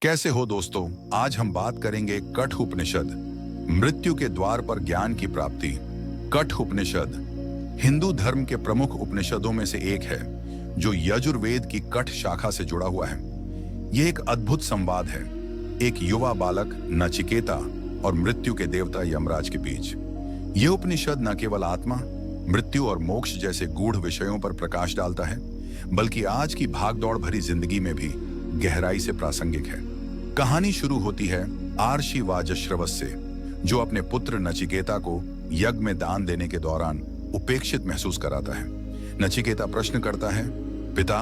कैसे हो दोस्तों? आज हम बात करेंगे कठ उपनिषद, मृत्यु के द्वार पर ज्ञान की प्राप्ति। कठ उपनिषद हिंदू धर्म के प्रमुख उपनिषदों में से एक है, जो यजुर्वेद की कठ शाखा से जुड़ा हुआ है। यह एक अद्भुत संवाद है, एक युवा बालक नचिकेता और मृत्यु के देवता यमराज के बीच। यह उपनिषद न केवल आत्मा, मृत्यु और मोक्ष जैसे गूढ़ विषयों पर प्रकाश डालता है, बल्कि आज की भागदौड़ भरी जिंदगी में भी गहराई से प्रासंगिक है। कहानी शुरू होती है आर्षि वाजश्रवस से, जो अपने पुत्र नचिकेता को यज्ञ में दान देने के दौरान उपेक्षित महसूस कराता है। नचिकेता प्रश्न करता है, पिता,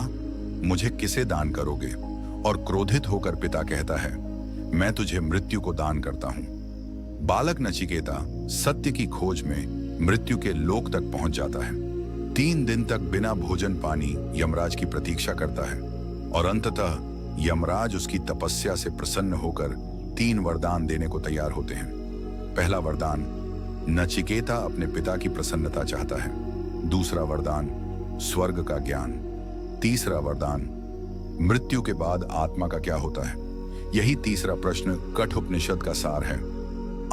मुझे किसे दान करोगे? और क्रोधित होकर पिता कहता है, मैं तुझे मृत्यु को दान करता हूं। बालक नचिकेता सत्य की खोज में मृत्यु के लोक तक पहुंच जाता है। 3 दिन तक बिना भोजन पानी यमराज की प्रतीक्षा करता है और अंततः यमराज उसकी तपस्या से प्रसन्न होकर 3 वरदान देने को तैयार होते हैं। पहला वरदान, नचिकेता अपने पिता की प्रसन्नता चाहता है। दूसरा वरदान, स्वर्ग का ज्ञान। तीसरा वरदान, मृत्यु के बाद आत्मा का क्या होता है। यही तीसरा प्रश्न कठ उपनिषद का सार है।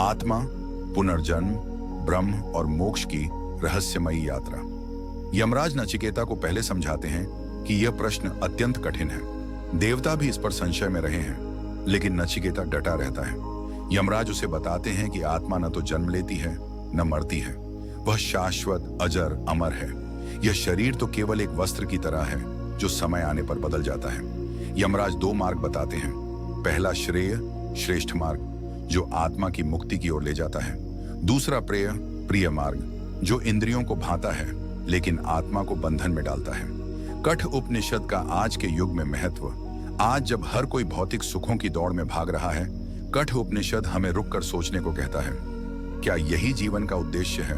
आत्मा, पुनर्जन्म, ब्रह्म और मोक्ष की रहस्यमयी यात्रा। यमराज नचिकेता को पहले समझाते हैं कि यह प्रश्न अत्यंत कठिन है। देवता भी इस पर संशय में रहे हैं, लेकिन नचिकेता डटा रहता है। यमराज उसे बताते हैं कि आत्मा न तो जन्म लेती है, न मरती है। वह शाश्वत, अजर, अमर है। यह शरीर तो केवल एक वस्त्र की तरह है, जो समय आने पर बदल जाता है। यमराज 2 मार्ग बताते हैं। पहला श्रेय, श्रेष्ठ मार्ग, जो आत्मा की मुक्ति की ओर ले जाता है। दूसरा प्रेय, प्रिय मार्ग, जो इंद्रियों को भाता है लेकिन आत्मा को बंधन में डालता है। कठ उपनिषद का आज के युग में महत्व। आज जब हर कोई भौतिक सुखों की दौड़ में भाग रहा है, कठ उपनिषद हमें रुककर सोचने को कहता है, क्या यही जीवन का उद्देश्य है?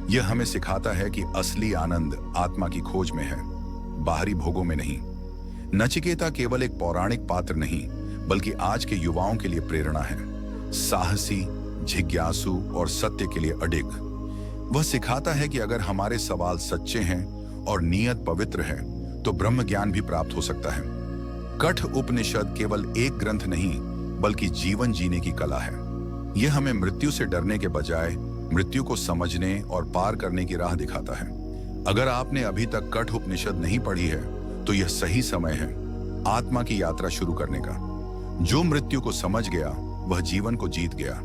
यह हमें सिखाता है कि असली आनंद आत्मा की खोज में है, बाहरी भोगों में नहीं। नचिकेता केवल एक पौराणिक पात्र नहीं, बल्कि आज के युवाओं के लिए प्रेरणा है। साहसी, जिज्ञासु और सत्य के लिए अडिग। वह सिखाता है कि अगर हमारे सवाल सच्चे हैं और नियत पवित्र है, तो ब्रह्म ज्ञान भी प्राप्त हो सकता है। कठ उपनिषद केवल एक ग्रंथ नहीं, बल्कि जीवन जीने की कला है। यह हमें मृत्यु से डरने के बजाय मृत्यु को समझने और पार करने की राह दिखाता है। अगर आपने अभी तक कठ उपनिषद नहीं पढ़ी है, तो यह सही समय है आत्मा की यात्रा शुरू करने का। जो मृत्यु को समझ गया, वह जीवन को जीत गया।